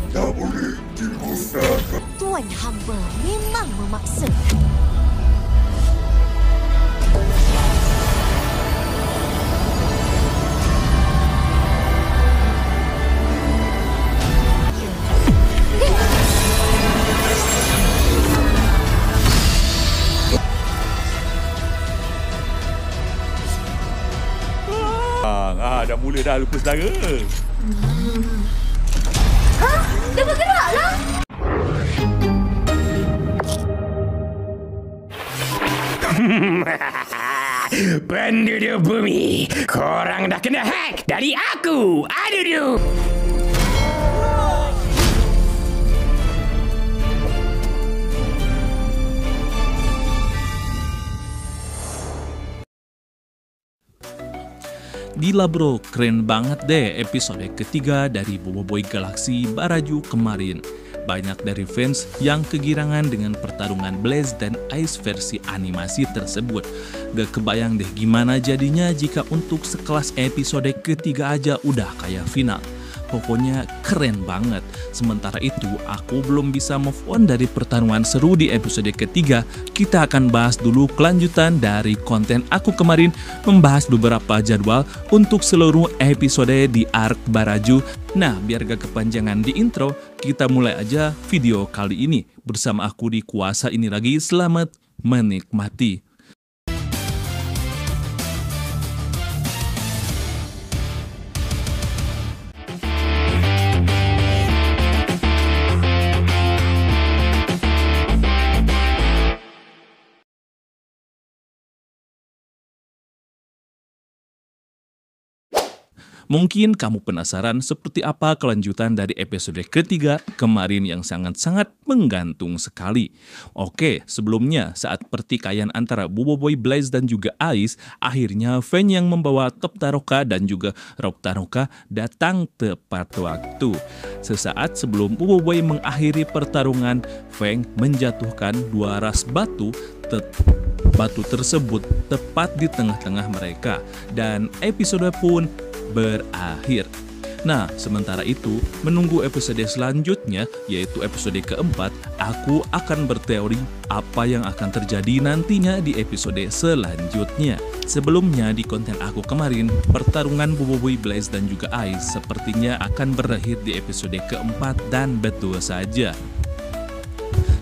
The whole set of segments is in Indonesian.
tak boleh dimusnahkan. Tuan hamba memang memaksa. Dah mula dah lupa saudara. Dia bergerak lah. Penduduk bumi, korang dah kena hack dari aku, Adudu. Gila bro, keren banget deh episode ketiga dari Boboiboy Galaxy Baraju kemarin. Banyak dari fans yang kegirangan dengan pertarungan Blaze dan Ice versi animasi tersebut. Gak kebayang deh gimana jadinya jika untuk sekelas episode ketiga aja udah kayak final. Pokoknya keren banget. Sementara itu, aku belum bisa move on dari pertarungan seru di episode ketiga. Kita akan bahas dulu kelanjutan dari konten aku kemarin, membahas beberapa jadwal untuk seluruh episode di Arc Baraju. Nah, biar gak kepanjangan di intro, kita mulai aja video kali ini. Bersama aku di kuasa ini lagi, selamat menikmati. Mungkin kamu penasaran seperti apa kelanjutan dari episode ketiga kemarin yang sangat-sangat menggantung sekali. Oke, sebelumnya saat pertikaian antara Boboiboy, Blaze dan juga Ice, akhirnya Feng yang membawa Top Taroka dan juga Rock Taroka datang tepat waktu. Sesaat sebelum Boboiboy mengakhiri pertarungan, Feng menjatuhkan dua ras batu tersebut tepat di tengah-tengah mereka dan episode pun berakhir. Nah, sementara itu, menunggu episode selanjutnya, yaitu episode keempat, aku akan berteori apa yang akan terjadi nantinya di episode selanjutnya. Sebelumnya, di konten aku kemarin, pertarungan Boboiboy, Blaze dan juga Ice sepertinya akan berakhir di episode keempat dan betul saja.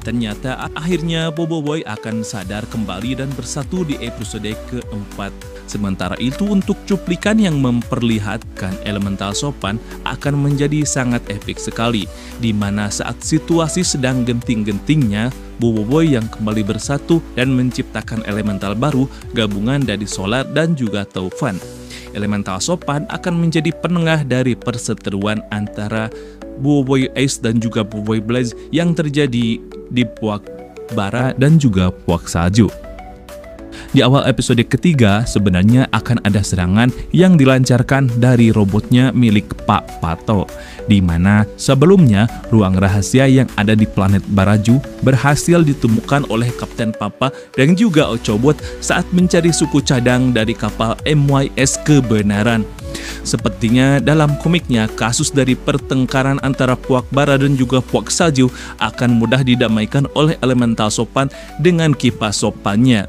Ternyata akhirnya Boboiboy akan sadar kembali dan bersatu di episode keempat. Sementara itu untuk cuplikan yang memperlihatkan elemental sopan akan menjadi sangat epik sekali, di mana saat situasi sedang genting-gentingnya, Boboiboy yang kembali bersatu dan menciptakan elemental baru gabungan dari Solar dan juga Taufan. Elemental sopan akan menjadi penengah dari perseteruan antara Boboiboy Ice dan juga Boboiboy Blaze yang terjadi di Puak Bara dan juga Puak Salju. Di awal episode ketiga, sebenarnya akan ada serangan yang dilancarkan dari robotnya milik Pak Pato, di mana sebelumnya ruang rahasia yang ada di planet Baraju berhasil ditemukan oleh Kapten Papa dan juga Ochobot saat mencari suku cadang dari kapal MYS Kebenaran. Sepertinya dalam komiknya, kasus dari pertengkaran antara Puak Bara dan juga Puak Salju akan mudah didamaikan oleh elemental sopan dengan kipas sopannya.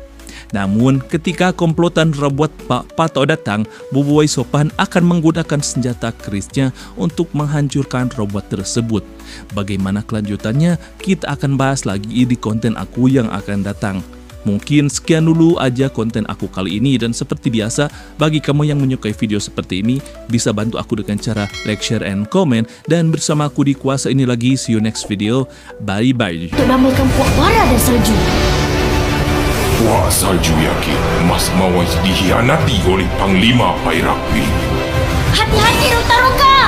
Namun, ketika komplotan robot Pak Pato datang, Boboiboy sopan akan menggunakan senjata kerisnya untuk menghancurkan robot tersebut. Bagaimana kelanjutannya, kita akan bahas lagi di konten aku yang akan datang. Mungkin sekian dulu aja konten aku kali ini, dan seperti biasa, bagi kamu yang menyukai video seperti ini, bisa bantu aku dengan cara like, share, and comment. Dan bersama aku di kuasa ini lagi, see you next video, bye-bye. Untuk damaikan Puak Bara dan Salju. Puak Salju yakin Mas Mawais dikhianati oleh Panglima Pyrakwi. Hati-hati Roka-Roka!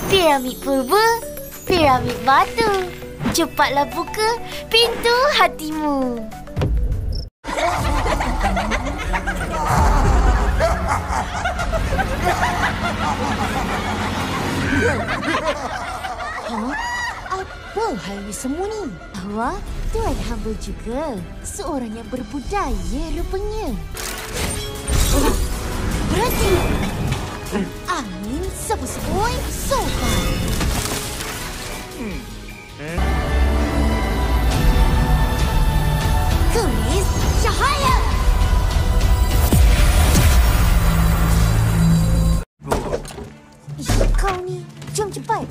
Piramid purba, piramid batu. Cepatlah buka pintu hatimu. Apa hal ini semua ni? Wah, Tuan hamba juga seorang yang berbudaya rupanya. Berhenti! Angin sepoi-sepoi sopan. kau ni? Jom cepat.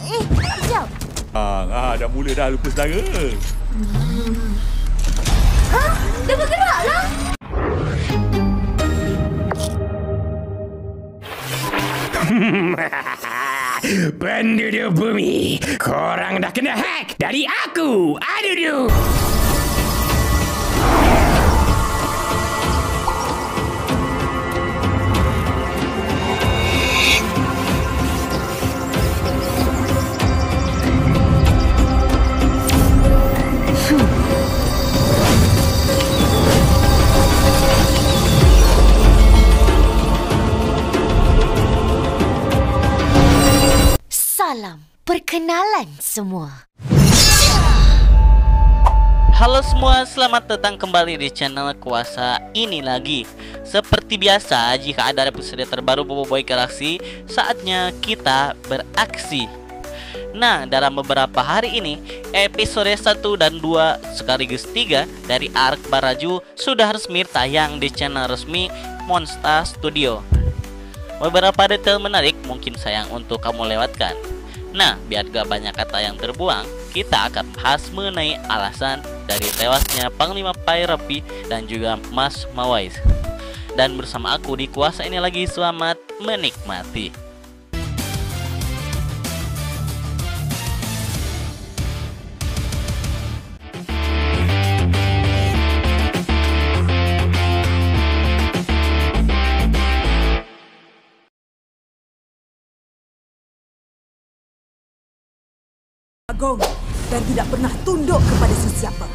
Sekejap. Dah mula dah lupa saudara. Dah bergerak lah. Penduduk bumi, korang dah kena hack dari aku, Adudu. Salam perkenalan semua. Halo semua, selamat datang kembali di channel Kuasa ini lagi. Seperti biasa, jika ada episode terbaru Boboiboy Galaxy, saatnya kita beraksi. Nah, dalam beberapa hari ini, episode 1 dan 2 sekaligus 3 dari Arc Baraju sudah resmi tayang di channel resmi Monster Studio. Beberapa detail menarik mungkin sayang untuk kamu lewatkan. Nah, biar gak banyak kata yang terbuang, kita akan bahas mengenai alasan dari tewasnya Panglima Pyrapi dan juga Mas Mawais. Dan bersama aku di Kuasa ini lagi, selamat menikmati. Agung dan tidak pernah tunduk kepada sesiapa.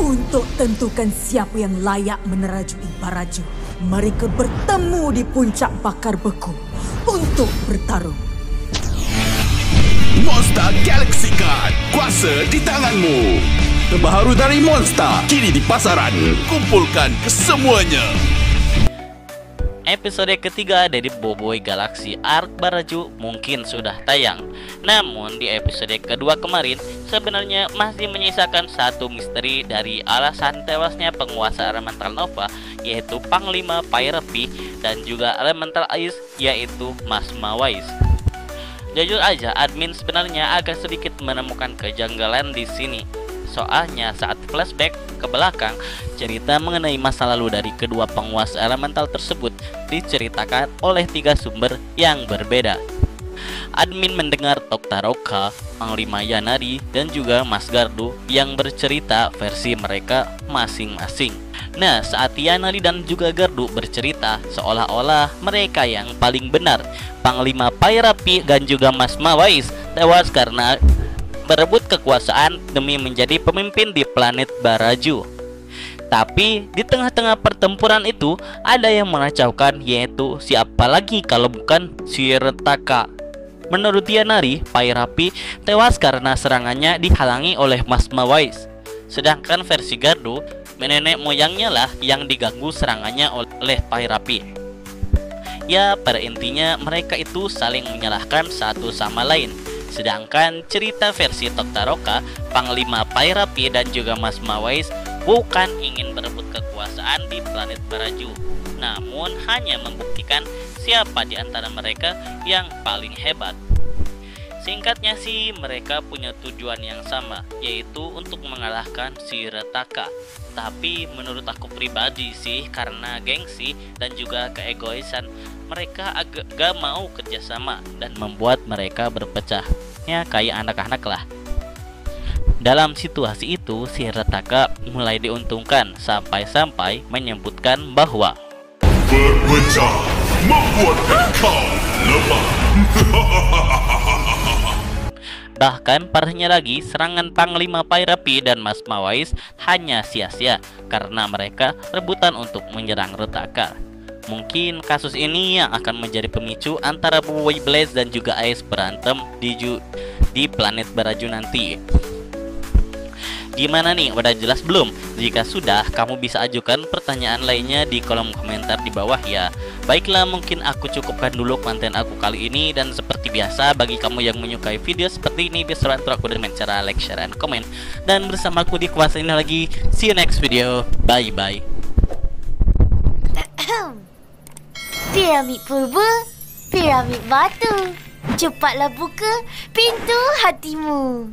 Untuk tentukan siapa yang layak menerajui Baraju, mereka bertemu di puncak Bakar Beku untuk bertarung. Monster Galaxy Card, kuasa di tanganmu. Terbaru dari Monster, kini di pasaran. Kumpulkan kesemuanya. Episode ketiga dari Boboiboy Galaxy Arc Baraju mungkin sudah tayang. Namun di episode kedua kemarin sebenarnya masih menyisakan satu misteri dari alasan tewasnya penguasa Elemental Nova, yaitu Panglima Pyrapi, dan juga Elemental Ice, yaitu Mas Mawais. Jujur aja, admin sebenarnya agak sedikit menemukan kejanggalan di sini. Soalnya saat flashback ke belakang, cerita mengenai masa lalu dari kedua penguasa elemental tersebut diceritakan oleh 3 sumber yang berbeda. Admin mendengar Toktaroka, Panglima Yanari, dan juga Mas Gardu yang bercerita versi mereka masing-masing. Nah, saat Yanari dan juga Gardu bercerita, seolah-olah mereka yang paling benar. Panglima Pyrapi dan juga Mas Mawais tewas karena berebut kekuasaan demi menjadi pemimpin di planet Baraju. Tapi di tengah-tengah pertempuran itu ada yang mengacaukan, yaitu siapa lagi kalau bukan si Retaka. Menurut Yanari, Pyrapi tewas karena serangannya dihalangi oleh Mas Mawais. Sedangkan versi Gardu, nenek moyangnya lah yang diganggu serangannya oleh Pyrapi. Ya, pada intinya mereka itu saling menyalahkan satu sama lain. Sedangkan cerita versi Toktaroka, Panglima Pyrapi dan juga Mas Mawais bukan ingin berebut kekuasaan di planet Baraju, namun hanya membuktikan siapa di antara mereka yang paling hebat. Singkatnya sih, mereka punya tujuan yang sama, yaitu untuk mengalahkan si Retaka. Tapi menurut aku pribadi sih, karena gengsi dan juga keegoisan, mereka agak gak mau kerjasama dan membuat mereka berpecah. Ya, kayak anak-anak lah. Dalam situasi itu, si Retaka mulai diuntungkan sampai-sampai menyebutkan bahwa Berpecah membuatkan kau lemah. bahkan parahnya lagi, serangan Panglima Pyrapi dan Mas Mawais hanya sia-sia karena mereka rebutan untuk menyerang Retaka. Mungkin kasus ini yang akan menjadi pemicu antara Boboiboy Blaze dan juga Ice berantem di planet Baraju nanti. Gimana nih, udah jelas belum? Jika sudah, kamu bisa ajukan pertanyaan lainnya di kolom komentar di bawah ya. Baiklah, mungkin aku cukupkan dulu konten aku kali ini. Dan seperti biasa, bagi kamu yang menyukai video seperti ini, bisa bantu aku dengan cara like, share, dan komen. Dan bersama aku di Kuasa ini lagi. See you next video. Bye-bye. Piramid purba, piramid batu. Cepatlah buka pintu hatimu.